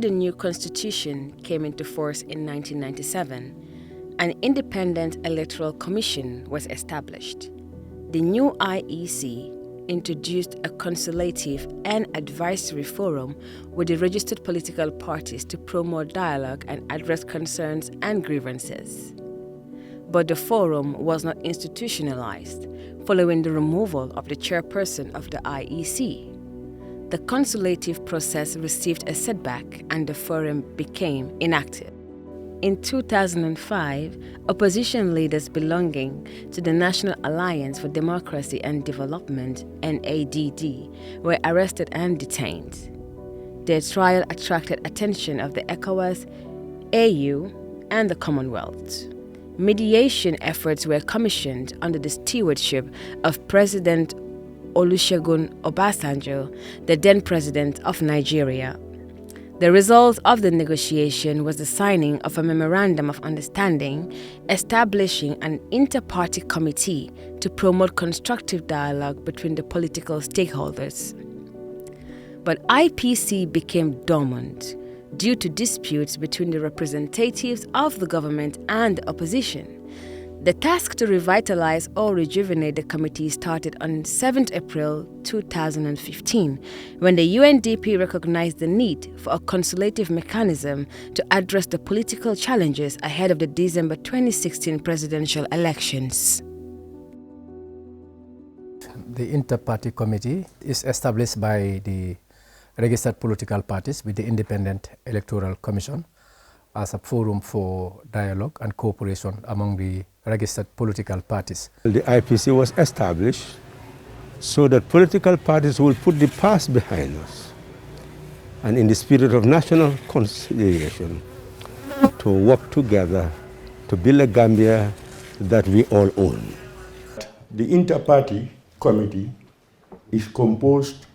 the new constitution came into force in 1997, an independent electoral commission was established. The new IEC introduced a consultative and advisory forum with the registered political parties to promote dialogue and address concerns and grievances. But the forum was not institutionalized following the removal of the chairperson of the IEC. The consultative process received a setback and the forum became inactive. In 2005, opposition leaders belonging to the National Alliance for Democracy and Development, NADD, were arrested and detained. Their trial attracted attention of the ECOWAS, AU, and the Commonwealth. Mediation efforts were commissioned under the stewardship of President Olusegun Obasanjo, the then president of Nigeria. The result of the negotiation was the signing of a memorandum of understanding establishing an inter-party committee to promote constructive dialogue between the political stakeholders. But IPC became dormant due to disputes between the representatives of the government and the opposition. The task to revitalize or rejuvenate the committee started on 7 April 2015, when the UNDP recognized the need for a consultative mechanism to address the political challenges ahead of the December 2016 presidential elections. The Inter-Party Committee is established by the registered political parties with the Independent Electoral Commission as a forum for dialogue and cooperation among the registered political parties. The IPC was established so that political parties will put the past behind us and in the spirit of national conciliation to work together to build a Gambia that we all own. The Inter-Party Committee is composed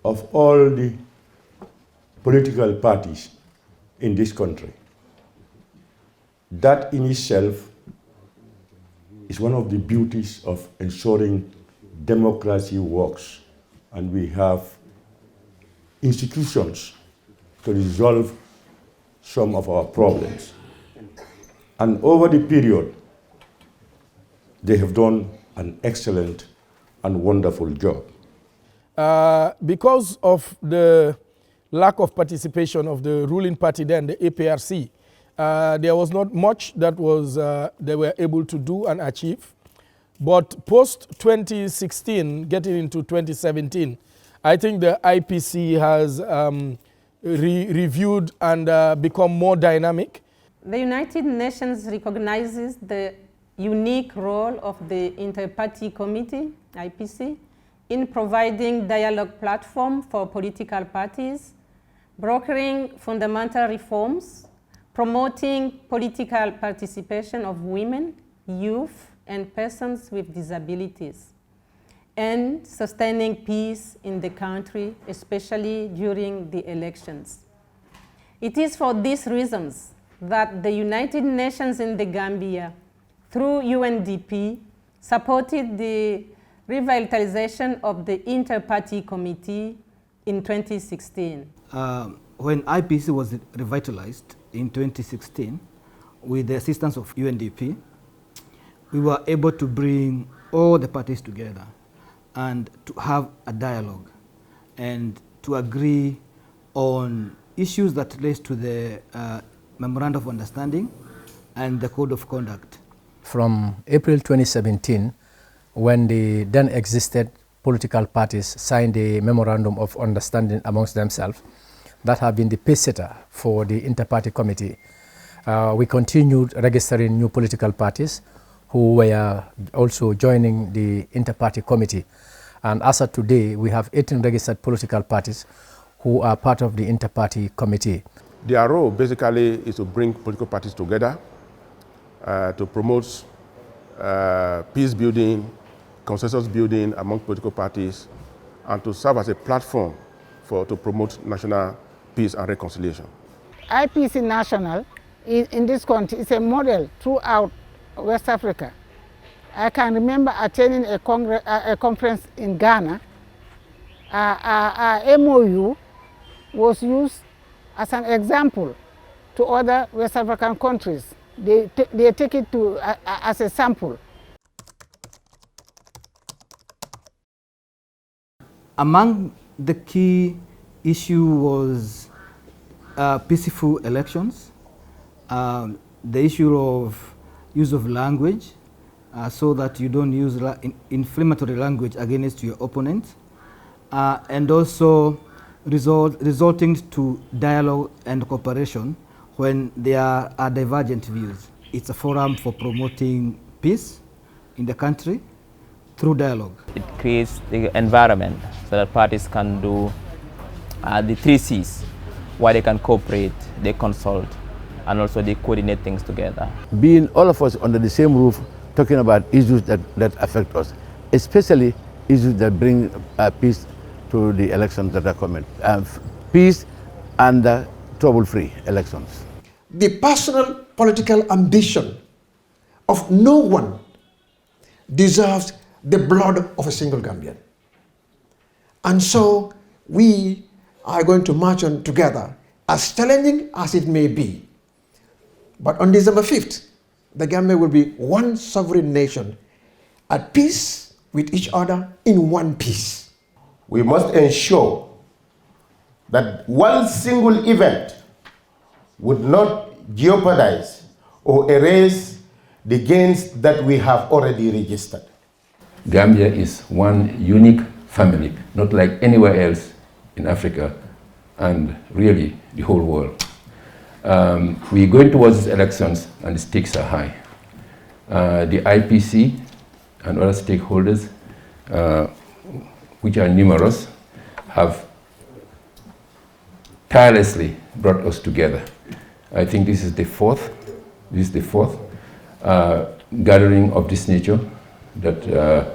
of all the political parties in this country. That in itself is one of the beauties of ensuring democracy works, and we have institutions to resolve some of our problems. And over the period, they have done an excellent and wonderful job. Because of the lack of participation of the ruling party then, the APRC, there was not much that was they were able to do and achieve. But post-2016, getting into 2017, I think the IPC has reviewed and become more dynamic. The United Nations recognizes the unique role of the Inter-Party Committee, IPC, in providing dialogue platform for political parties, brokering fundamental reforms, promoting political participation of women, youth, and persons with disabilities, and sustaining peace in the country, especially during the elections. It is for these reasons that the United Nations in the Gambia, through UNDP, supported the revitalization of the Inter-Party Committee in 2016. When IPC was revitalized in 2016, with the assistance of UNDP, we were able to bring all the parties together and to have a dialogue and to agree on issues that relate to the Memorandum of Understanding and the Code of Conduct. From April 2017, when the then existed political parties signed a Memorandum of Understanding amongst themselves, that have been the pace setter for the Inter-Party Committee. We continued registering new political parties who were also joining the Inter-Party Committee. And as of today, we have 18 registered political parties who are part of the Inter-Party Committee. Their role basically is to bring political parties together, to promote peace building, consensus building among political parties, and to serve as a platform to promote national peace and reconciliation. IPC National in this country is a model throughout West Africa. I can remember attending a conference in Ghana. Our MOU was used as an example to other West African countries. They take it as a sample. Among the key issue was peaceful elections, the issue of use of language, so that you don't use inflammatory language against your opponent, and also resulting to dialogue and cooperation when there are divergent views. It's a forum for promoting peace in the country through dialogue. It creates the environment so that parties can do the 3 C's, where they can cooperate, they consult, and also they coordinate things together. Being all of us under the same roof, talking about issues that affect us, especially issues that bring peace to the elections that are coming. Peace and trouble-free elections. The personal political ambition of no one deserves the blood of a single Gambian. And so we are going to march on together, as challenging as it may be. But on December 5th, the Gambia will be one sovereign nation at peace with each other in one piece. We must ensure that one single event would not jeopardize or erase the gains that we have already registered. Gambia is one unique family, not like anywhere else in Africa and really the whole world. We're going towards these elections and the stakes are high. The IPC and other stakeholders, which are numerous, have tirelessly brought us together. I think this is the fourth gathering of this nature that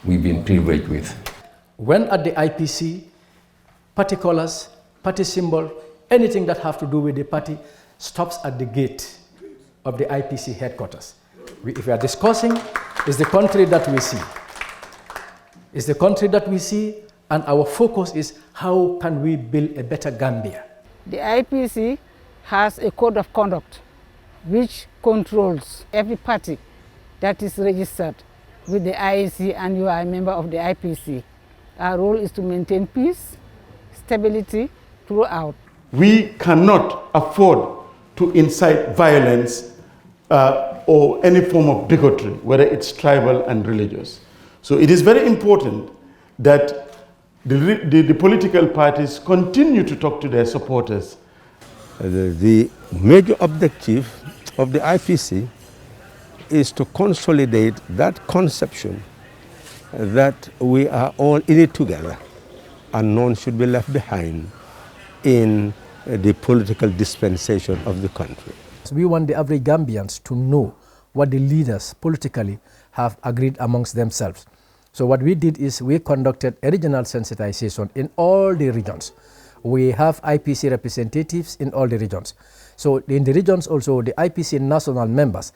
we've been privileged with. When at the IPC, party colors, party symbol, anything that have to do with the party stops at the gate of the IPC headquarters. If we are discussing, it's the country that we see. It's the country that we see, and our focus is how can we build a better Gambia. The IPC has a code of conduct which controls every party that is registered with the IEC, and you are a member of the IPC. Our role is to maintain peace, stability throughout. We cannot afford to incite violence or any form of bigotry, whether it's tribal and religious. So it is very important that the political parties continue to talk to their supporters. The major objective of the IPC is to consolidate that conception that we are all in it together and none should be left behind in the political dispensation of the country. We want the average Gambians to know what the leaders politically have agreed amongst themselves. So what we did is we conducted a regional sensitization in all the regions. We have IPC representatives in all the regions. So in the regions also, the IPC national members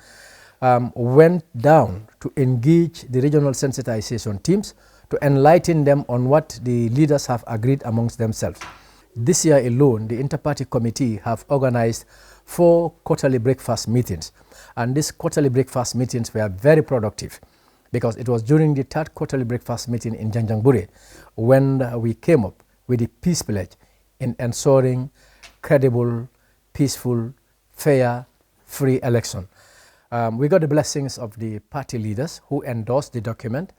went down to engage the regional sensitization teams to enlighten them on what the leaders have agreed amongst themselves. This year alone, the Inter-Party Committee have organized 4 quarterly breakfast meetings. And these quarterly breakfast meetings were very productive because it was during the 3rd quarterly breakfast meeting in Janjanbureh when we came up with the peace pledge in ensuring credible, peaceful, fair, free election. We got the blessings of the party leaders who endorsed the document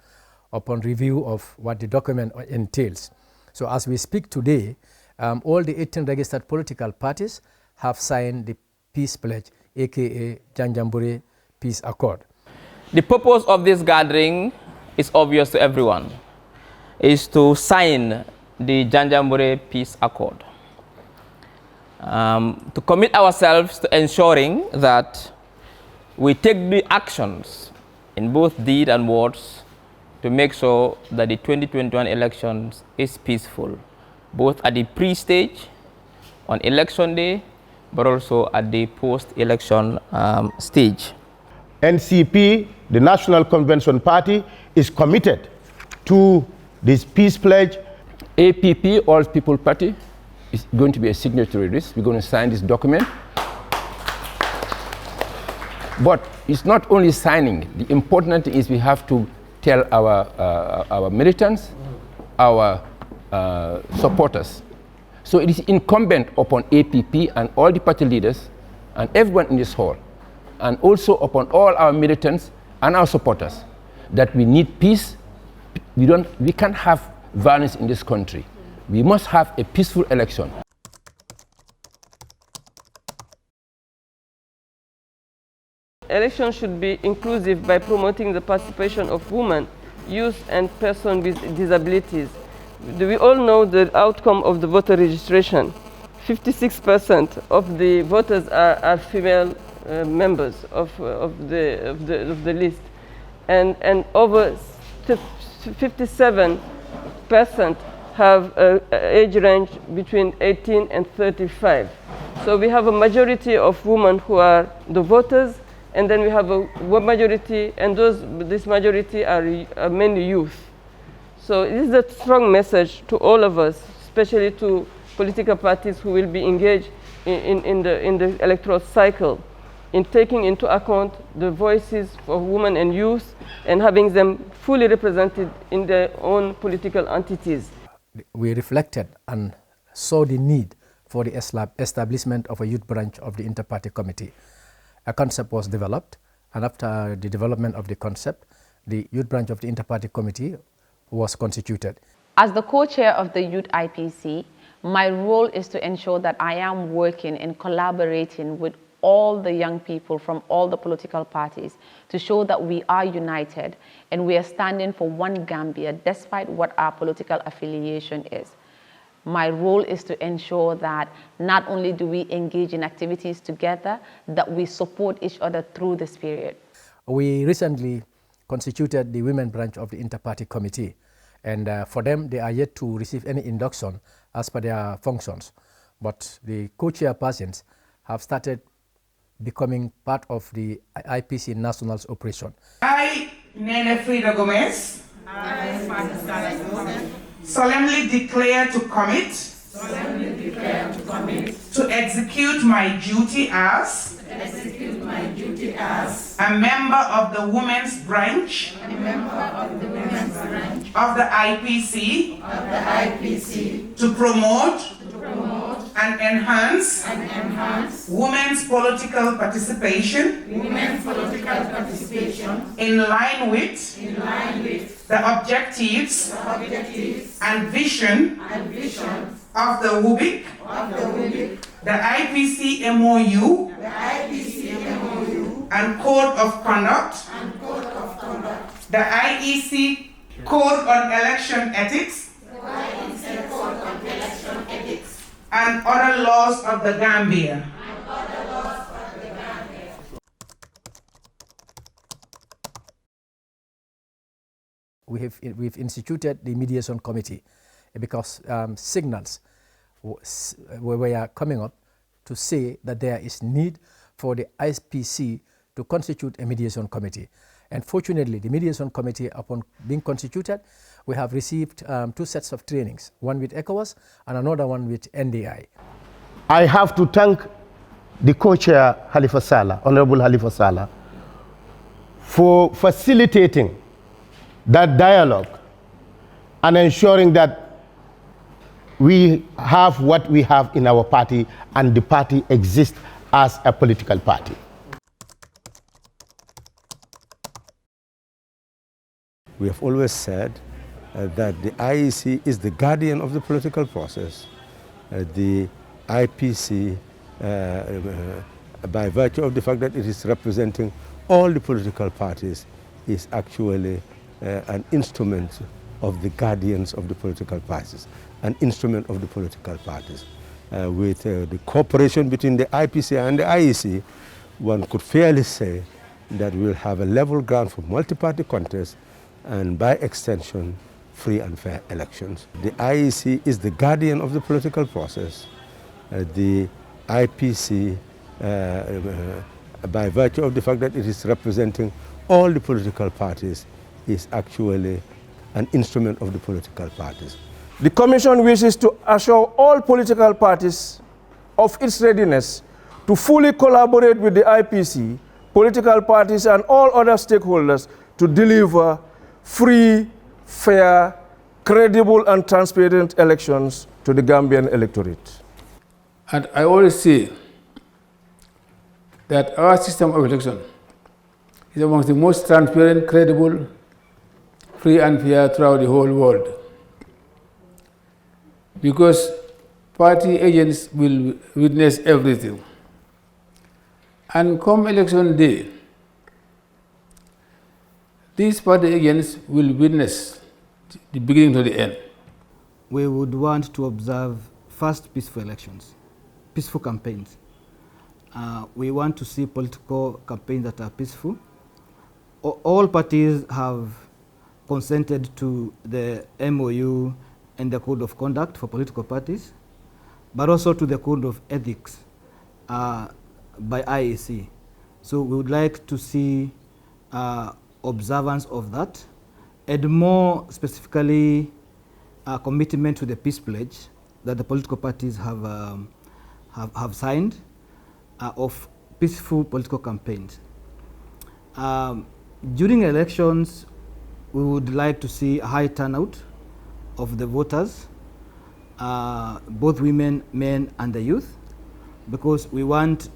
upon review of what the document entails. So as we speak today, all the 18 registered political parties have signed the peace pledge, aka Janjanbureh Peace Accord. The purpose of this gathering is obvious to everyone, is to sign the Janjanbureh Peace Accord. To commit ourselves to ensuring that we take the actions in both deed and words to make sure that the 2021 elections is peaceful, both at the pre-stage, on election day, but also at the post-election stage. NCP, the National Convention Party, is committed to this peace pledge. APP, All People Party, is going to be a signatory to this. We're going to sign this document. But it's not only signing. The important thing is we have to tell our militants, our supporters. So it is incumbent upon APP and all the party leaders and everyone in this hall, and also upon all our militants and our supporters, that we need peace. We can't have violence in this country. We must have a peaceful election. Elections should be inclusive by promoting the participation of women, youth, and persons with disabilities. We all know the outcome of the voter registration. 56% of the voters are female members of the list, and over 57% have an age range between 18 and 35. So we have a majority of women who are the voters, and then we have a majority, and this majority are mainly youth. So this is a strong message to all of us, especially to political parties who will be engaged in the electoral cycle, in taking into account the voices of women and youth and having them fully represented in their own political entities. We reflected and saw the need for the establishment of a youth branch of the Inter-Party Committee. A concept was developed, and after the development of the concept, the youth branch of the Inter-Party Committee was constituted. As the co-chair of the Youth IPC, my role is to ensure that I am working and collaborating with all the young people from all the political parties to show that we are united and we are standing for one Gambia despite what our political affiliation is. My role is to ensure that not only do we engage in activities together, that we support each other through this period. We recently constituted the women branch of the Inter-Party Committee, and for them, they are yet to receive any induction as per their functions. But the co-chairpersons have started becoming part of the IPC National's operation. I, Nene Frida Gomez, solemnly declare to commit to execute my duty as a member of the women's branch of the IPC to promote and enhance women's political participation in line with the objectives and vision of the WUBIC, the IPC MOU, and Code of Conduct, the IEC Code on Election Ethics, and other laws of the Gambia. We've instituted the mediation committee because signals were coming up to say that there is need for the IPC to constitute a mediation committee. And fortunately, the mediation committee, upon being constituted, we have received 2 sets of trainings, one with ECOWAS and another one with NDI. I have to thank the co-chair, Halifa Sallah, Honorable Halifa Sallah, for facilitating that dialogue and ensuring that we have what we have in our party and the party exists as a political party. We have always said that the IEC is the guardian of the political process. The IPC, by virtue of the fact that it is representing all the political parties, is actually an instrument of the guardians of the political parties, an instrument of the political parties. With the cooperation between the IPC and the IEC, one could fairly say that we'll have a level ground for multi-party contest and, by extension, free and fair elections. The IEC is the guardian of the political process. The IPC, by virtue of the fact that it is representing all the political parties, is actually an instrument of the political parties. The Commission wishes to assure all political parties of its readiness to fully collaborate with the IPC, political parties, and all other stakeholders to deliver free, fair, credible, and transparent elections to the Gambian electorate. And I always say that our system of election is among the most transparent, credible, free and fair throughout the whole world. Because party agents will witness everything. And come election day, these party agents will witness the beginning to the end. We would want to observe first peaceful elections, peaceful campaigns. We want to see political campaigns that are peaceful. All parties have consented to the MOU and the Code of Conduct for political parties, but also to the Code of Ethics by IEC. So we would like to see observance of that, and more specifically commitment to the peace pledge that the political parties have signed of peaceful political campaigns. During elections, we would like to see a high turnout of the voters, both women, men, and the youth, because we would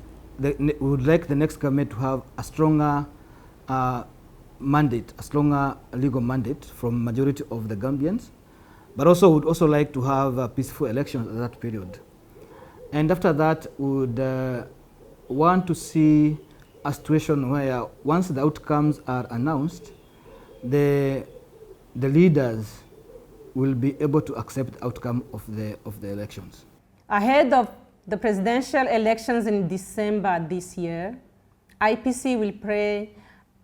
like the next government to have a stronger mandate, a stronger legal mandate from majority of the Gambians, but also would also like to have peaceful elections at that period. And after that, we would want to see a situation where once the outcomes are announced, the leaders will be able to accept the outcome of the elections. Ahead of the presidential elections in December this year, IPC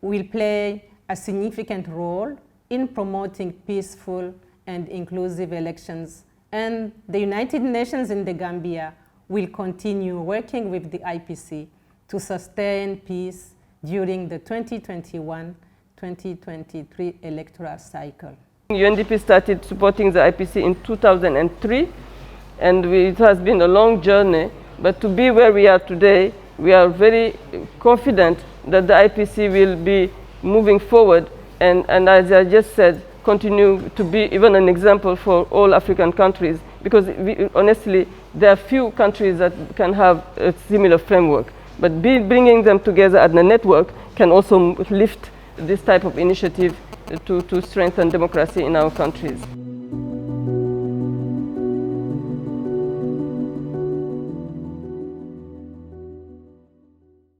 will play a significant role in promoting peaceful and inclusive elections, and the United Nations in the Gambia will continue working with the IPC to sustain peace during the 2021-2023 electoral cycle. UNDP started supporting the IPC in 2003, and it has been a long journey, but to be where we are today, we are very confident that the IPC will be moving forward and as I just said, continue to be even an example for all African countries, because honestly, there are few countries that can have a similar framework. But bringing them together as a network can also lift this type of initiative to strengthen democracy in our countries.